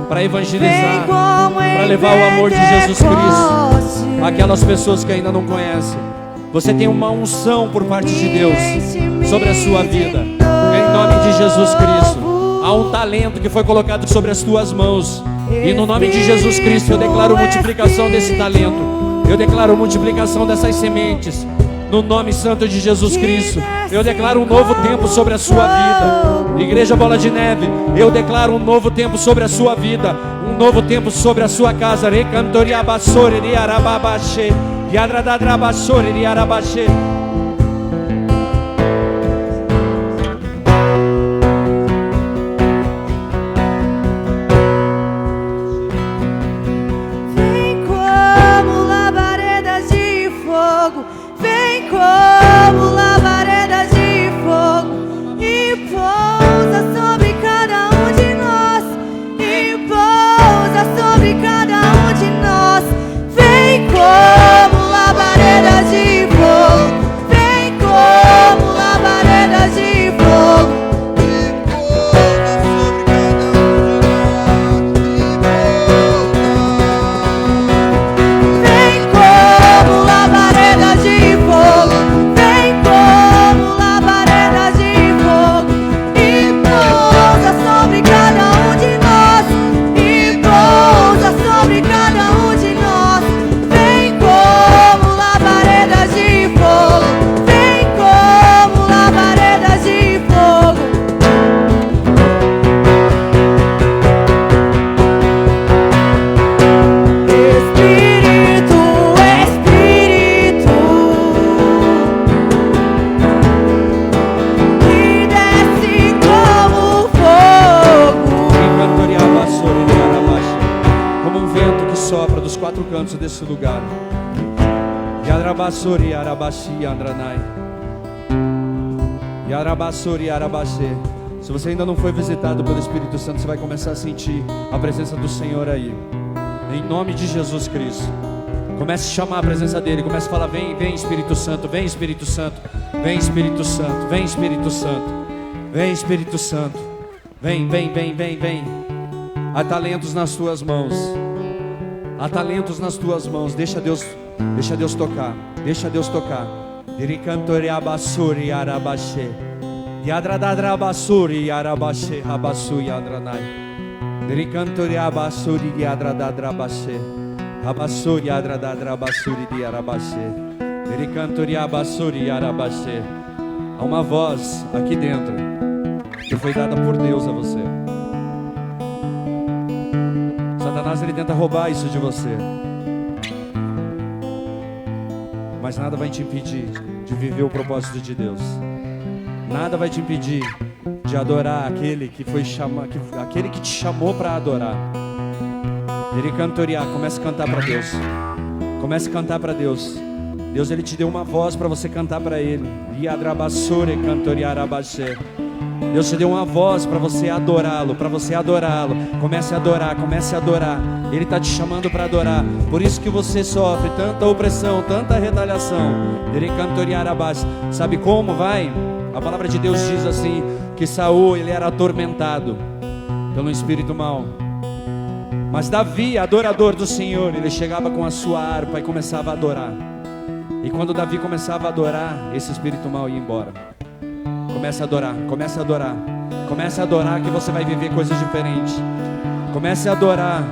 para evangelizar, para levar o amor de Jesus Cristo àquelas pessoas que ainda não conhecem. Você tem uma unção por parte de Deus sobre a sua vida, em nome de Jesus Cristo. Há um talento que foi colocado sobre as tuas mãos, e no nome de Jesus Cristo eu declaro multiplicação desse talento, eu declaro multiplicação dessas sementes, no nome santo de Jesus Cristo. Eu declaro um novo tempo sobre a sua vida. Igreja Bola de Neve, eu declaro um novo tempo sobre a sua vida, um novo tempo sobre a sua casa. Recantoria bassore de arababache, yadradadrabassore de arabache.
Vem como labaredas de fogo, vem como labaredas de fogo, e pousa sobre cada um de nós, e pousa sobre cada um de nós. Vem como labaredas de fogo, vem como labaredas de fogo. Vem como labaredas de fogo, vem como labaredas de fogo, e pousa sobre cada um de nós, e pousa sobre cada um de nós. Vem como labaredas de fogo, vem como labaredas de fogo. Espírito, Espírito, que desce como fogo.
Como um vento que sopra dos quatro cantos desse lugar. Yadrabassori arabashi andranai. Yarabassori arabashi. Se você ainda não foi visitado pelo Espírito Santo, você vai começar a sentir a presença do Senhor aí, em nome de Jesus Cristo. Comece a chamar a presença dele, comece a falar: vem, vem Espírito Santo, vem Espírito Santo, vem Espírito Santo, vem Espírito Santo, vem Espírito Santo, vem, vem, vem, vem, vem. Há talentos nas tuas mãos, há talentos nas tuas mãos. Deixa Deus tocar, deixa Deus tocar. Diricantoriabassuri arabaxe, yadradadrabassuri arabaxe, rabasu yadranai. Diricantoriabassuri yadradadrabaxe, rabasu yadradadrabassuri de arabaxe. Diricantoriabassuri arabaxe. Há uma voz aqui dentro que foi dada por Deus a você. Satanás, ele tenta roubar isso de você, mas nada vai te impedir de viver o propósito de Deus. Nada vai te impedir de adorar aquele que foi aquele que te chamou para adorar. Ele cantoriar, comece a cantar para Deus. Comece a cantar para Deus. Deus, ele te deu uma voz para você cantar para ele. Yadrabassore cantoriar abaxé. Deus te deu uma voz para você adorá-lo, para você adorá-lo. Comece a adorar, comece a adorar. Ele está te chamando para adorar. Por isso que você sofre tanta opressão, tanta retaliação. Ele cantoriar abaixo. Sabe como vai? A palavra de Deus diz assim, que Saul, ele era atormentado pelo espírito mau. Mas Davi, adorador do Senhor, ele chegava com a sua harpa e começava a adorar. E quando Davi começava a adorar, esse espírito mau ia embora. Comece a adorar, comece a adorar. Comece a adorar que você vai viver coisas diferentes. Comece a adorar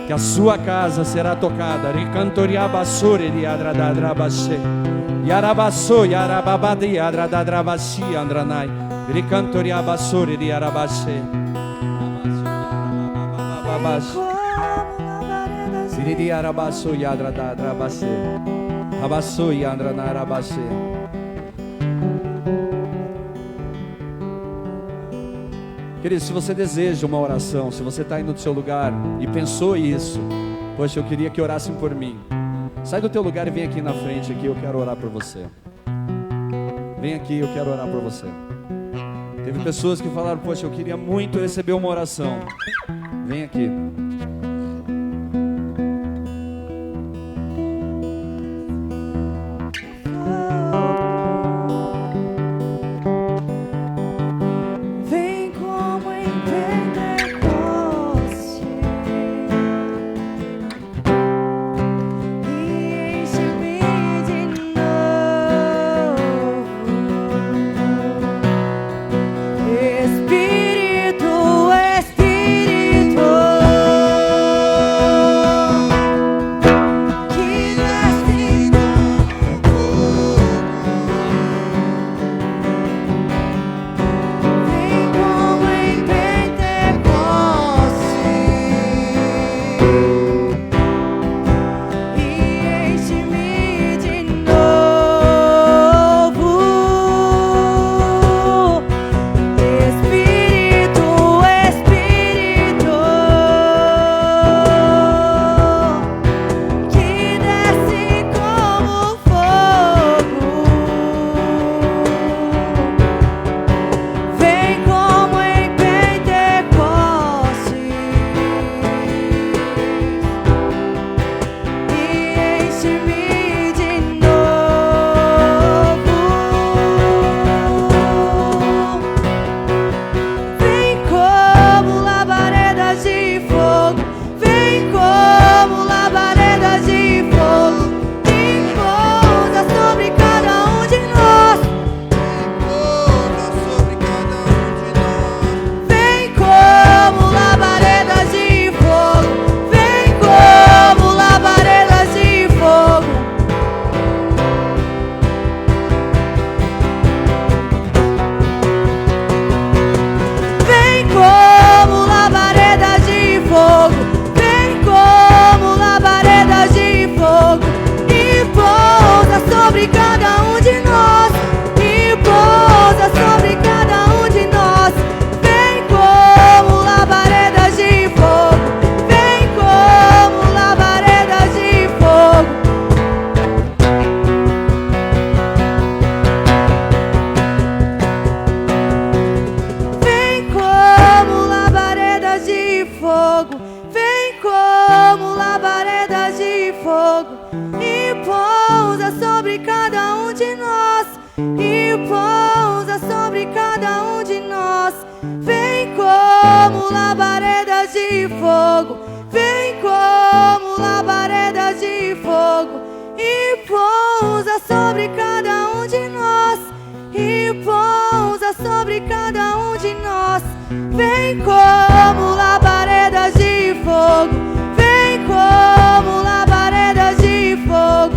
que a sua casa será tocada. Ricantoriabassore de adradadrabasse. Yarabasso, yarababadi adradadrabassi andranai. Ricantoriabassore de arabasse. Siridi arabasso yadradadrabasse. Abasso yandranarabasse. Querido, se você deseja uma oração, se você está aí no seu lugar e pensou isso, poxa, eu queria que orassem por mim. Sai do teu lugar e vem aqui na frente, aqui eu quero orar por você. Vem aqui, eu quero orar por você. Teve pessoas que falaram, poxa, eu queria muito receber uma oração. Vem aqui.
pousa sobre cada um de nós, e pousa sobre cada um de nós. Vem como labareda de fogo, vem como labareda de fogo, e pousa sobre cada um de nós, e pousa sobre cada um de nós. Vem como labareda de fogo, vem como labareda de fogo,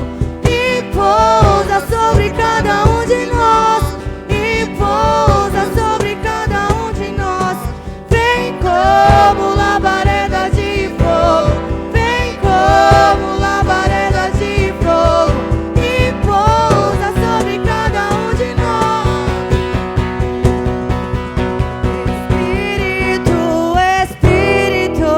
e pousa sobre cada um de nós, e pousa sobre cada um de nós. Vem como labareda de fogo, vem como labareda de fogo, e pousa sobre cada um de nós. Espírito, Espírito,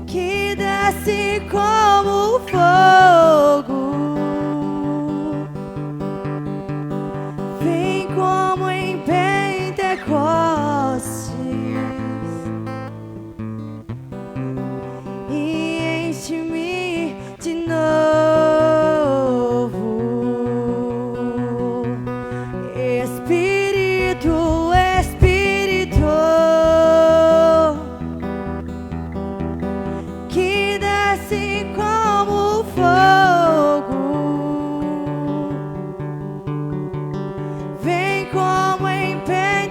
que desce como fogo, vem como em Pentecostes e enche-me de novo. Espírito, Espírito, que desce como fogo, vem como em Pentecostes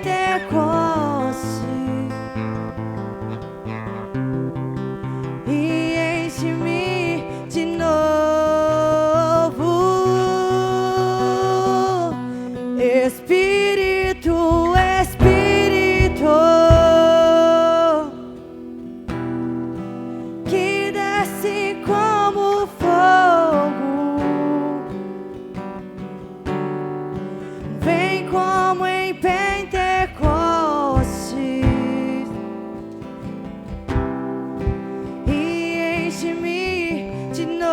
e enche-me de novo. Espírito, Espírito, que desce como fogo, vem como em Pentecostes e enche-me de novo.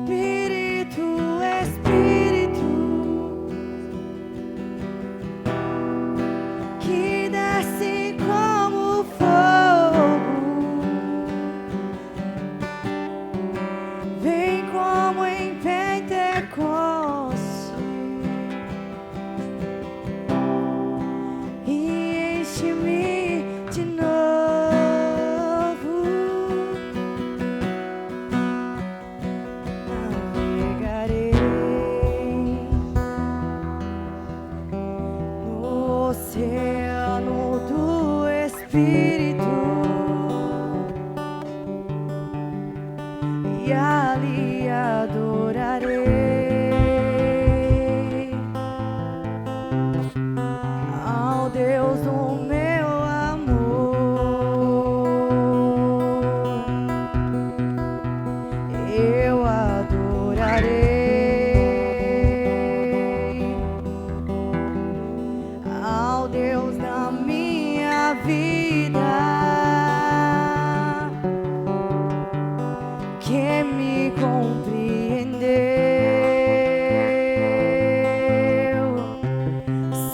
Espírito, Espírito, que desce como fogo, vem como em Pentecostes e enche-me de novo. Navegarei no oceano do Espírito e ali adorarei ao Deus do meu amor. Eu adorarei ao Deus da minha vida, que me compreendeu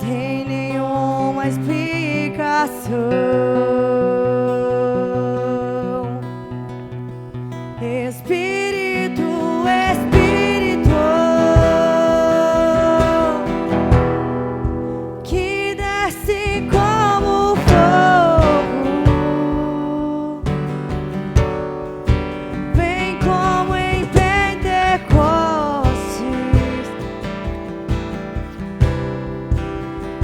sem nenhuma explicação. Espírito, Espírito, que desce como fogo, vem como em Pentecostes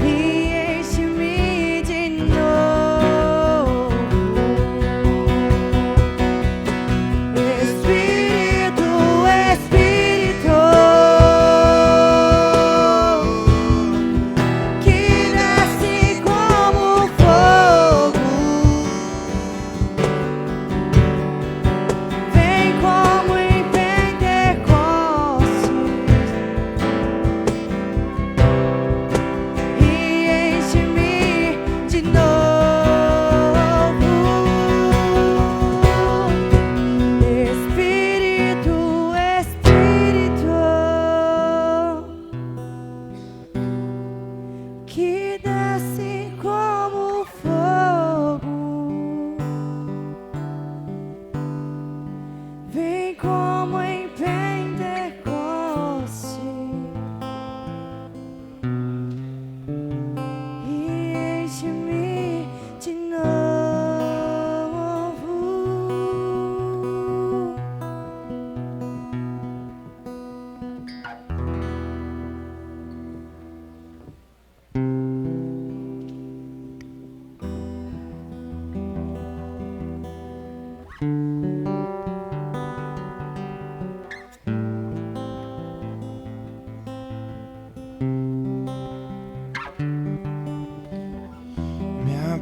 e enche-me de novo.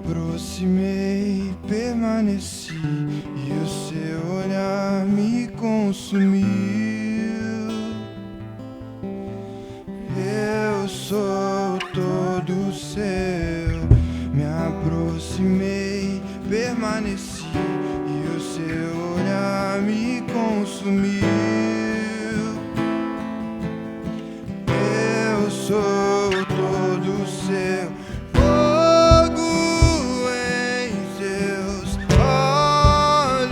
aproximei, permaneci e o seu olhar me consumiu. Eu sou todo seu. Me aproximei, permaneci e o seu olhar me consumiu. Eu sou todo seu. Fogo em seus olhos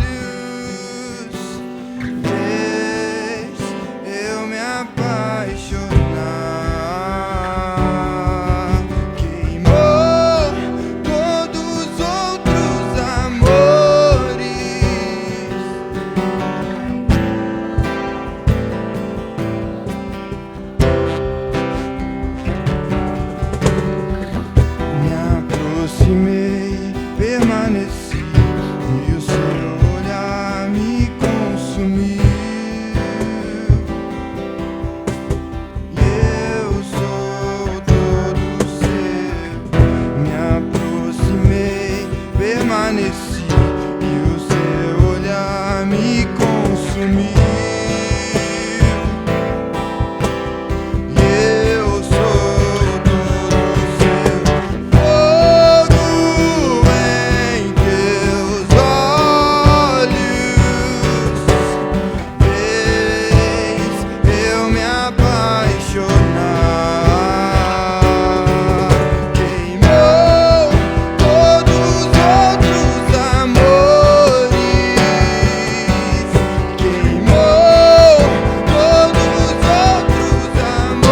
fez eu me apaixonar. Queimou todos os outros amores. Me aproximei, permaneci e o seu olhar me consumiu. E eu sou todo seu. Me aproximei, permaneci e o seu olhar me consumiu. E eu sou todo seu. Fogo em teus olhos fez eu me apaixonar. Queimou todos os outros amores. Queimou todos os outros amores.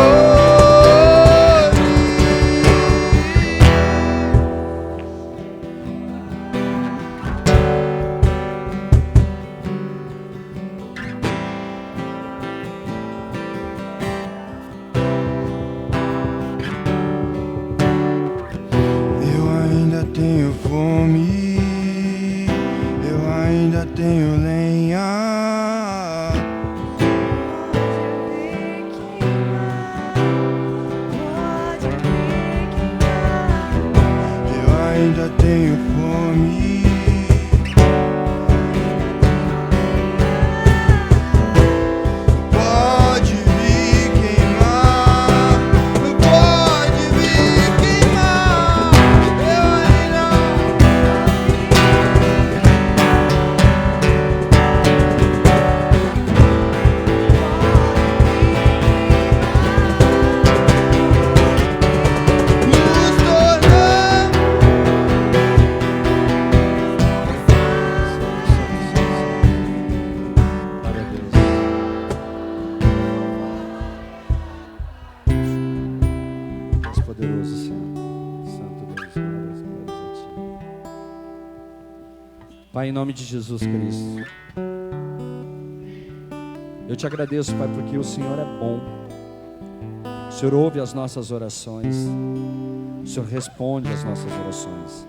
Eu ainda tenho fome, eu ainda tenho lenha. Eu ainda tenho fome. Pode vir queimar, pode vir queimar. Eu ainda nos tornamos.
Glória a Deus. Deus poderoso, Senhor. Santo Deus, glórias a Ti. Pai, em nome de Jesus Cristo, eu te agradeço, Pai, porque o Senhor é bom. O Senhor ouve as nossas orações. O Senhor responde às nossas orações.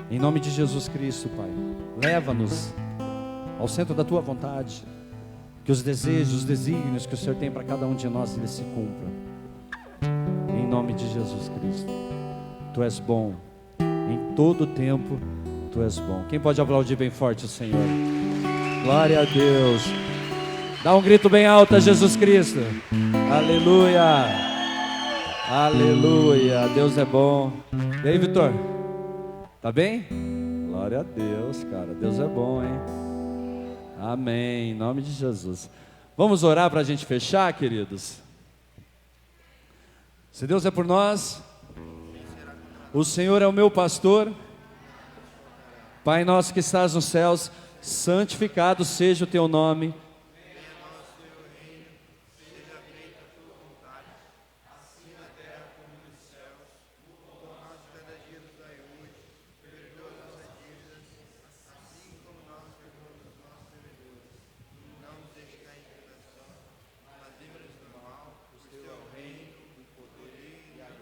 Em nome de Jesus Cristo, Pai, leva-nos ao centro da Tua vontade. Que os desejos, os desígnios que o Senhor tem para cada um de nós, eles se cumpram. Em nome de Jesus Cristo. Tu és bom. Em todo tempo, Tu és bom. Quem pode aplaudir bem forte o Senhor? Glória a Deus. Dá um grito bem alto a Jesus Cristo. Aleluia. Aleluia. Deus é bom. E aí, Vitor? Tá bem? Glória a Deus, cara. Deus é bom, hein? Amém. Em nome de Jesus. Vamos orar para a gente fechar, queridos? Se Deus é por nós, o Senhor é o meu pastor. Pai nosso que estás nos céus, santificado seja o teu nome.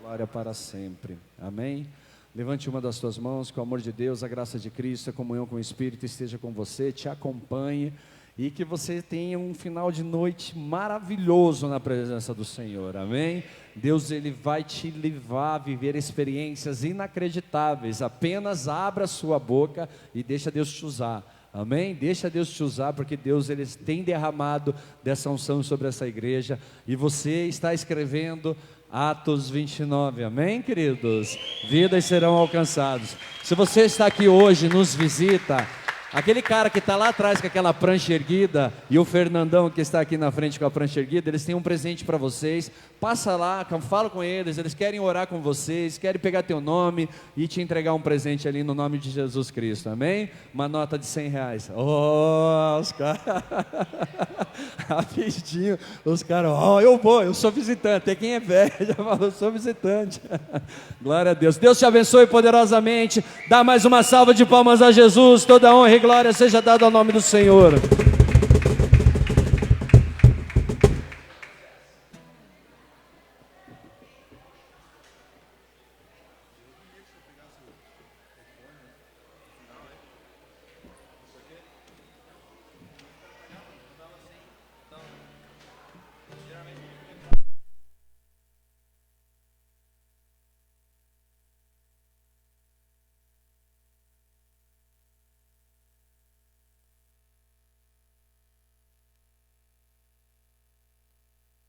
Glória para sempre. Amém? Levante uma das suas mãos, que o amor de Deus, a graça de Cristo, a comunhão com o Espírito esteja com você, te acompanhe e que você tenha um final de noite maravilhoso na presença do Senhor, amém? Deus, Ele vai te levar a viver experiências inacreditáveis. Apenas abra a sua boca e deixa Deus te usar, amém? Deixa Deus te usar, porque Deus, Ele tem derramado dessa unção sobre essa igreja, e você está escrevendo Atos 29, amém, queridos? Vidas serão alcançadas. Se você está aqui hoje, nos visita, aquele cara que está lá atrás com aquela prancha erguida e o Fernandão que está aqui na frente com a prancha erguida, eles têm um presente para vocês. Passa lá, fala com eles, eles querem orar com vocês, querem pegar teu nome e te entregar um presente ali no nome de Jesus Cristo, amém? Uma nota de R$100. Oh, os caras, rapidinho, os caras, eu sou visitante. Tem quem é velho, já falou, eu sou visitante. Glória a Deus. Deus te abençoe poderosamente. Dá mais uma salva de palmas a Jesus. Toda honra e glória seja dada ao nome do Senhor.